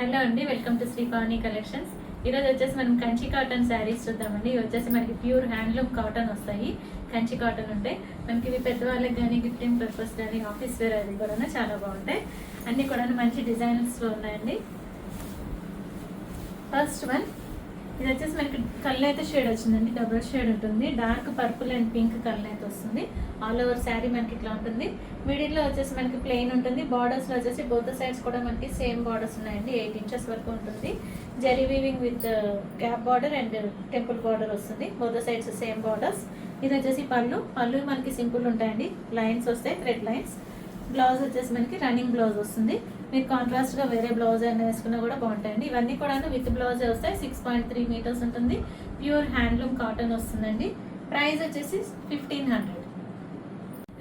Hello అండి, welcome to Shri Pavani collections. ఈరోజు వచ్చేసి మనం కంచి కాటన్ శారీస్ చూద్దామండి. ఇవి వచ్చేసి మనకి ప్యూర్ హ్యాండ్లూమ్ కాటన్ వస్తాయి. కంచి కాటన్ ఉంటాయి మనకి. ఇవి పెద్దవాళ్ళకి కానీ గిఫ్టింగ్ పర్పస్ కానీ ఆఫీస్ వేర్ అది కూడా చాలా బాగుంటాయి. అన్నీ కూడా మంచి డిజైన్స్లో ఉన్నాయండి. ఫస్ట్ వన్ ఇది వచ్చేసి మనకి కళ్ళైతే షేడ్ వచ్చిందండి. డబుల్ షేడ్ ఉంటుంది. డార్క్ పర్పుల్ అండ్ పింక్ కళ్ళైతే వస్తుంది. ఆల్ ఓవర్ శారీ మనకి ఇట్లా ఉంటుంది. మిడిల్లో వచ్చేసి మనకి ప్లెయిన్ ఉంటుంది. బార్డర్స్లో వచ్చేసి బోత్ సైడ్స్ కూడా మనకి సేమ్ బార్డర్స్ ఉన్నాయండి. 8 inches వరకు ఉంటుంది. Zari weaving with gap border and temple border వస్తుంది. Both sides same borders. ఇది వచ్చేసి పళ్ళు మనకి సింపుల్ ఉంటాయండి. లైన్స్ వస్తాయి, థ్రెడ్ లైన్స్. బ్లౌజ్ వచ్చేసి మనకి రన్నింగ్ బ్లౌజ్ వస్తుంది. మీరు కాంట్రాస్ట్గా వేరే బ్లౌజ్ అయినా వేసుకున్నా కూడా బాగుంటాయండి. ఇవన్నీ కూడా విత్ బ్లౌజే వస్తాయి. 6.3 meters ఉంటుంది. ప్యూర్ హ్యాండ్లూమ్ కాటన్ వస్తుందండి. ప్రైస్ వచ్చేసి 1500.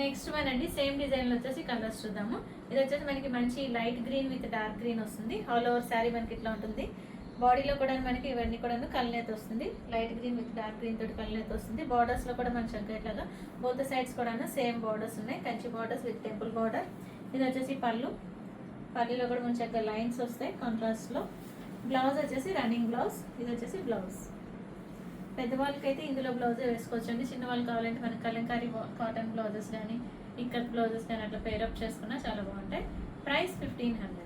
నెక్స్ట్ వన్ అండి, సేమ్ డిజైన్లో వచ్చేసి కలర్స్ చూద్దాము. ఇది వచ్చేసి మనకి మంచి light green with dark green వస్తుంది. ఆల్ ఓవర్ శారీ మనకి ఇట్లా ఉంటుంది. బాడీలో కూడా మనకి ఇవన్నీ కూడా కళ్ళనేత వస్తుంది. Light green with dark green తోటి కళ్ళనేత వస్తుంది. బార్డర్స్లో కూడా మనకి చక్కట్లాగా బోత్ సైడ్స్ కూడా సేమ్ బార్డర్స్ ఉన్నాయి. Kanchi borders with temple border. ఇది వచ్చేసి పళ్ళులో కూడా మనకి చక్కగా లైన్స్ వస్తాయి కాంట్రాస్ట్లో. బ్లౌజ్ వచ్చేసి రన్నింగ్ బ్లౌజ్. ఇది వచ్చేసి బ్లౌజ్. పెద్దవాళ్ళకైతే ఇందులో బ్లౌజే వేసుకోవచ్చండి. చిన్న వాళ్ళు కావాలంటే మనకి కలంకారీ కాటన్ బ్లౌజెస్ కానీ ఇక్కత్ బ్లౌజెస్ కానీ అట్లా పేరప్ చేసుకున్నా చాలా బాగుంటాయి. ప్రైస్ 1500.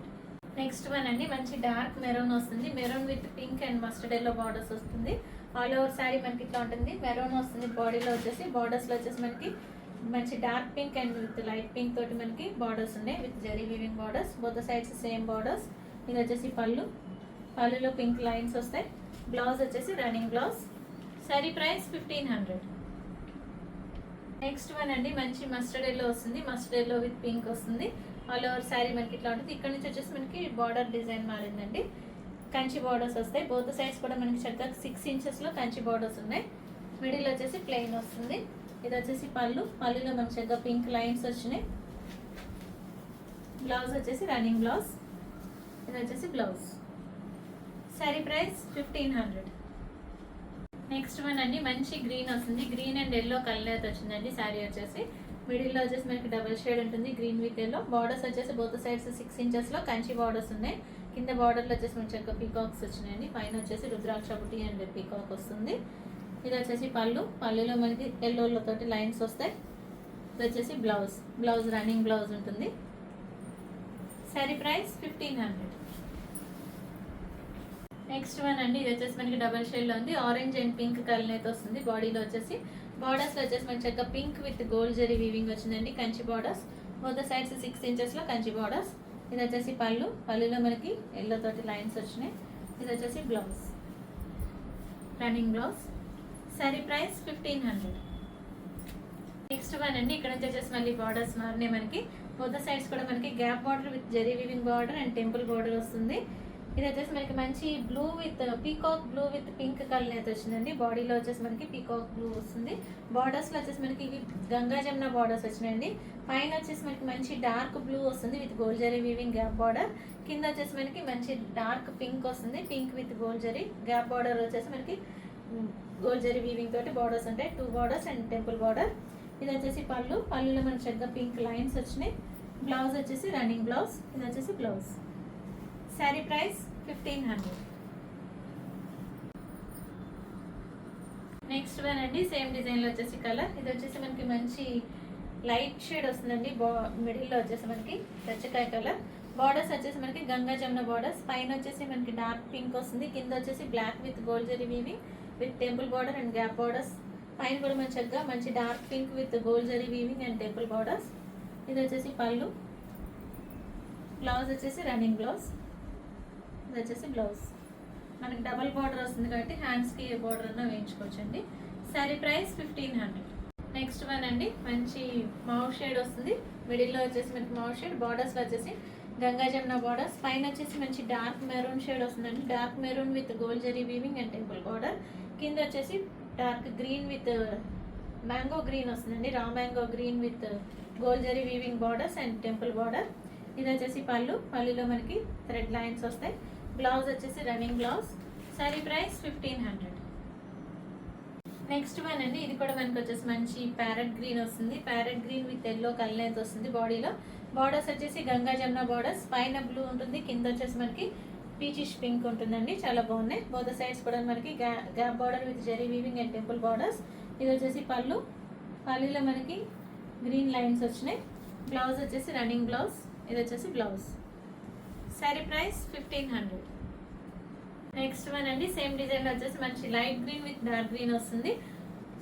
నెక్స్ట్ వన్ అండి, మంచి డార్క్ మెరూన్ వస్తుంది. Maroon with pink and mustard yellow borders వస్తుంది. ఆల్ ఓవర్ శారీ మనకి ఇట్లా ఉంటుంది. మెరూన్ వస్తుంది. బాడీలో వచ్చేసి బార్డర్స్లో వచ్చేసి మనకి మంచి dark pink and with light pink తోటి మనకి బార్డర్స్ ఉన్నాయి. With zari weaving borders. Both sides same borders. ఇది వచ్చేసి పళ్ళులో పింక్ లైన్స్ వస్తాయి. బ్లౌజ్ వచ్చేసి running blouse. Sari price 1500. Next one అండి, మంచి మస్టర్డ్ ఎల్లో వస్తుంది. మస్టర్డ్ ఎల్లో విత్ పింక్ వస్తుంది. ఆల్ ఓవర్ శారీ మనకి ఇట్లా ఉంటుంది. ఇక్కడ నుంచి వచ్చేసి మనకి బార్డర్ డిజైన్ మారిందండి. కంచి బార్డర్స్ వస్తాయి. బోత్ సైడ్స్ కూడా మనకి చక్కగా 6 inchesలో కంచి బార్డర్స్ ఉన్నాయి. మిడిల్ వచ్చేసి ప్లెయిన్ వస్తుంది. ఇది వచ్చేసి పళ్ళులో మనకి చక్కగా పింక్ లైన్స్ వచ్చినాయి. బ్లౌజ్ వచ్చేసి రన్నింగ్ బ్లౌజ్. ఇది వచ్చేసి blouse. Sari price 1500. Next one అండి, మంచి గ్రీన్ వస్తుంది. గ్రీన్ అండ్ ఎల్లో కలర్ అయితే వచ్చిందండి. శారీ వచ్చేసి మిడిల్లో వచ్చేసి మనకి డబుల్ షేడ్ ఉంటుంది. Green with yellow. బార్డర్స్ వచ్చేసి బోత్ సైడ్స్ 6 inchesలో కంచి బార్డర్స్ ఉన్నాయి. కింద బార్డర్లో వచ్చేసి మనకి చక్కగా పీకాక్స్ వచ్చినాయండి. పైన వచ్చేసి రుద్రాక్ష బుట్టి అండ్ పీకాక్ వస్తుంది. ఇది వచ్చేసి పళ్ళులో మనకి ఎల్లోలో తోటి లైన్స్ వస్తాయి. ఇది వచ్చేసి బ్లౌజ్ రన్నింగ్ బ్లౌజ్ ఉంటుంది. శారీ ప్రైస్ 1500. నెక్స్ట్ వన్ అండి, ఇది వచ్చేసి మనకి డబల్ షేడ్లో ఉంది. ఆరెంజ్ అండ్ పింక్ కలర్ అయితే వస్తుంది. బాడీలో వచ్చేసి బార్డర్స్లో వచ్చేసి మనకి చక్కగా pink with gold zari weaving వచ్చిందండి. కంచి బార్డర్స్. బోత్ సైడ్స్ 6 inchesలో కంచి బార్డర్స్. ఇది వచ్చేసి పళ్ళులో మనకి ఎల్లో తోటి లైన్స్ వచ్చినాయి. ఇది వచ్చేసి blouse running blouse. Sari price 1500. Next one అండి, ఇక్కడ నుంచి వచ్చేసి మళ్ళీ బార్డర్స్ మారినాయి మనకి. బోత్ సైడ్స్ కూడా మనకి gap border with zari weaving border and temple border వస్తుంది. ఇది వచ్చేసి మనకి మంచి blue with peacock blue with pink colour అయితే వచ్చిందండి. బాడీలో వచ్చేసి మనకి పీకాక్ బ్లూ వస్తుంది. బార్డర్స్లో వచ్చేసి మనకి ఇవి గంగా జమున బార్డర్స్ వచ్చినాయండి. పైన వచ్చేసి మనకి మంచి డార్క్ బ్లూ వస్తుంది with gold zari weaving gap border. కింద వచ్చేసి మనకి మంచి డార్క్ పింక్ వస్తుంది. Pink with gold zari gap border వచ్చేసి మనకి గోల్డ్ జరీ వీవింగ్ తోటి బార్డర్స్ ఉంటాయి. 2 బార్డర్స్ అండ్ టెంపుల్ బార్డర్. ఇది వచ్చేసి పళ్ళులో మనకి చక్కగా పింక్ లైన్స్ వచ్చినాయి. బ్లౌజ్ వచ్చేసి రన్నింగ్ బ్లౌజ్. ఇది వచ్చేసి blouse. Sari price 1500. Next one అండి, సేమ్ డిజైన్లో వచ్చేసి కలర్. ఇది వచ్చేసి మనకి మంచి లైట్ షేడ్ వస్తుందండి. మిడిల్లో వచ్చేసి మనకి రచ్చకాయ కలర్. బార్డర్స్ వచ్చేసి మనకి గంగా జమున బార్డర్స్. పైన వచ్చేసి మనకి డార్క్ పింక్ వస్తుంది. కింద వచ్చేసి black with gold zari weaving with temple border and gap borders. పైన కూడా మంచి చక్కగా మంచి dark pink with gold zari weaving and temple borders. ఇది వచ్చేసి బ్లౌజ్ వచ్చేసి రన్నింగ్ బ్లౌజ్. ఇది వచ్చేసి బ్లౌజ్. మనకి డబల్ బార్డర్ వస్తుంది కాబట్టి హ్యాండ్స్కి ఏ బార్డర్ అన్నా వేయించుకోవచ్చండి. శారీ ప్రైస్ 1500. నెక్స్ట్ వన్ అండి, మంచి మావ్ షేడ్ వస్తుంది. మిడిల్లో వచ్చేసి మనకి మావ్ షేడ్. బార్డర్స్లో వచ్చేసి గంగా జమున బార్డర్స్. పైన వచ్చేసి మంచి డార్క్ మెరూన్ షేడ్ వస్తుందండి. Dark maroon with gold zari weaving and temple border. కింద వచ్చేసి dark green with mango green వస్తుందండి. Raw mango green with gold zari weaving borders and temple border. ఇది వచ్చేసి పళ్ళులో మనకి థ్రెడ్ లైన్స్ వస్తాయి. బ్లౌజ్ వచ్చేసి running blouse. Sari price 1500. Next one అండి, ఇది కూడా మనకి వచ్చేసి మంచి ప్యారెట్ గ్రీన్ వస్తుంది. Parrot green with yellow colour అయితే వస్తుంది. బాడీలో బార్డర్స్ వచ్చేసి గంగా జమున బార్డర్స్. పైన బ్లూ ఉంటుంది. కింద వచ్చేసి మనకి పీచిష్ పింక్ ఉంటుందండి, చాలా బాగున్నాయి. బోత్ సైడ్స్ కూడా మనకి gap border with zari weaving and temple borders. ఇది వచ్చేసి పళ్ళు, పళ్ళులో మనకి గ్రీన్ లైన్స్ వచ్చినాయి. బ్లౌజ్ వచ్చేసి రన్నింగ్ బ్లౌజ్. ఇది వచ్చేసి blouse. Sari price 1500. Next one అండి, సేమ్ డిజైన్ వచ్చేసి మంచి light green with dark green వస్తుంది.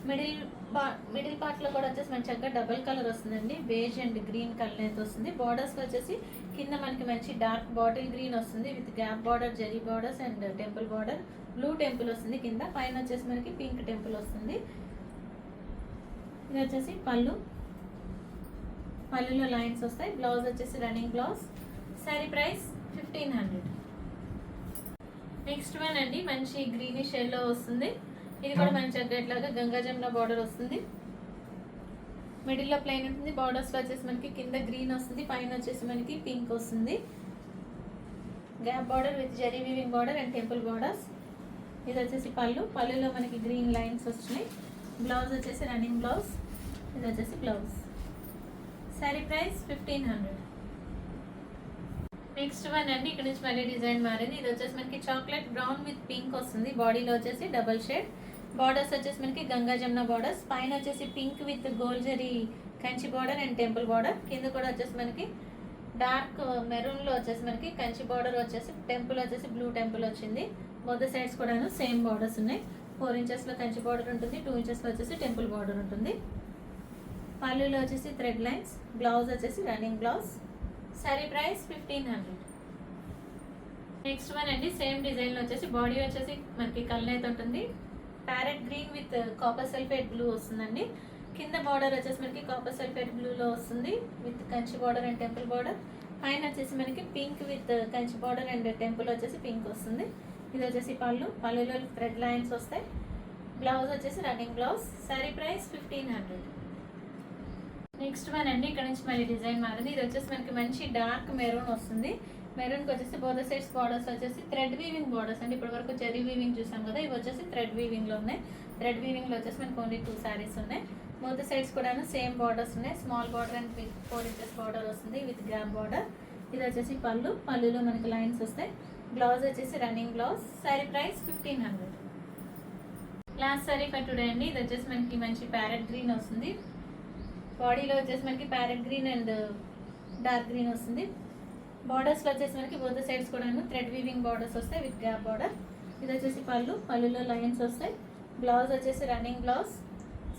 మిడిల్ పార్ట్లో కూడా వచ్చేసి మంచి చక్కగా డబుల్ కలర్ వస్తుందండి, బేజ్ అండ్ గ్రీన్ కలర్ అయితే వస్తుంది. బార్డర్స్ వచ్చేసి కింద మనకి మంచి డార్క్ బాటిల్ గ్రీన్ వస్తుంది with gap border, zari borders and temple border. Blue temple వస్తుంది కింద, పైన వచ్చేసి మనకి పింక్ టెంపుల్ వస్తుంది. ఇది వచ్చేసి పళ్ళు, పళ్ళులో లైన్స్ వస్తాయి. బ్లౌజ్ వచ్చేసి running blouse. Sari price 1500. Next one అండి, మంచి గ్రీనిష్ ఎల్లో వస్తుంది. ఇది కూడా మంచి ఇట్లాగా గంగా జమున బార్డర్ వస్తుంది. మిడిల్లో ప్లెయిన్ ఉంటుంది. బార్డర్స్లో వచ్చేసి మనకి కింద గ్రీన్ వస్తుంది, పైన వచ్చేసి మనకి పింక్ వస్తుంది. Gap border with zari weaving border and temple borders. ఇది వచ్చేసి పళ్ళు, పళ్ళులో మనకి గ్రీన్ లైన్స్ వచ్చినాయి. బ్లౌజ్ వచ్చేసి రన్నింగ్ బ్లౌజ్. ఇది వచ్చేసి blouse. Sari price 1500. Next one అండి, ఇక్కడ నుంచి మళ్ళీ డిజైన్ మారింది. ఇది వచ్చేసి మనకి చాక్లెట్ బ్రౌన్ విత్ పింక్ వస్తుంది. బాడీలో వచ్చేసి డబల్ షేడ్. బార్డర్స్ వచ్చేసి మనకి గంగా జమున బార్డర్స్. పైన వచ్చేసి pink with gold zari Kanchi border and temple border. కింద కూడా వచ్చేసి మనకి డార్క్ మెరూన్లో వచ్చేసి మనకి కంచి బార్డర్ వచ్చేసి టెంపుల్ వచ్చేసి బ్లూ టెంపుల్ వచ్చింది. బోత్ సైడ్స్ కూడాను సేమ్ బార్డర్స్ ఉన్నాయి. 4 ఇంచెస్లో కంచి బార్డర్ ఉంటుంది, 2 ఇంచెస్లో వచ్చేసి టెంపుల్ బార్డర్ ఉంటుంది. పళ్ళులో వచ్చేసి థ్రెడ్ లైన్స్. బ్లౌజ్ వచ్చేసి running blouse. Sari price 1500. Next one అండి, సేమ్ డిజైన్లో వచ్చేసి బాడీ వచ్చేసి మనకి కలర్ అయితే ఉంటుంది. Parrot green with copper sulphate blue వస్తుందండి. కింద బార్డర్ వచ్చేసి మనకి కాపర్ సల్ఫేట్ బ్లూలో వస్తుంది with Kanchi border and temple border. పైన వచ్చేసి మనకి pink with Kanchi border and temple వచ్చేసి పింక్ వస్తుంది. ఇది వచ్చేసి పళ్ళు, పళ్ళులో థ్రెడ్ లైన్స్ వస్తాయి. బ్లౌజ్ వచ్చేసి running blouse. Sari price 1500. Next one అండి, ఇక్కడ నుంచి మళ్ళీ డిజైన్ మారింది. ఇది వచ్చేసి మనకి మంచి డార్క్ మెరూన్ వస్తుంది. మెరూన్కి వచ్చేసి బోత్ సైడ్స్ బార్డర్స్ వచ్చేసి థ్రెడ్ వీవింగ్ బార్డర్స్ అండి. ఇప్పటి వరకు జరీ వీవింగ్ చూసాం కదా, ఇవి వచ్చేసి థ్రెడ్ వీవింగ్లో ఉన్నాయి. థ్రెడ్ వీవింగ్లో వచ్చేసి మనకి ఓన్లీ 2 శారీస్ ఉన్నాయి. బోత్ సైడ్స్ కూడా సేమ్ బార్డర్స్ ఉన్నాయి. Small border and 4 inches border వస్తుంది విత్ గ్యాప్ బార్డర్. ఇది వచ్చేసి పళ్ళు, పళ్ళులో మనకి లైన్స్ వస్తాయి. బ్లౌజ్ వచ్చేసి running blouse. Sari price 1500. Last sari for today అండి. ఇది వచ్చేసి మనకి మంచి ప్యారెట్ గ్రీన్ వస్తుంది. బాడీలో వచ్చేసి మనకి parrot green and dark green వస్తుంది. బార్డర్స్లో వచ్చేసి మనకి బోత్ సైడ్స్ కూడా థ్రెడ్ వీవింగ్ బార్డర్స్ వస్తాయి విత్ గ్యాప్ బార్డర్. ఇది వచ్చేసి పళ్ళు, పళ్ళులో లైన్స్ వస్తాయి. బ్లౌజ్ వచ్చేసి running blouse.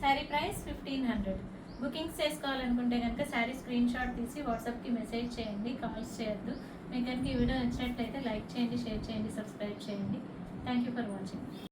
Sari price 1500. Bookings చేసుకోవాలనుకుంటే కనుక శారీ స్క్రీన్ షాట్ తీసి వాట్సాప్కి మెసేజ్ చేయండి, కాల్స్ చేయొద్దు. మీకు కనుక ఈ వీడియో నచ్చినట్లయితే లైక్ చేయండి, షేర్ చేయండి, సబ్స్క్రైబ్ చేయండి. Thank you for watching.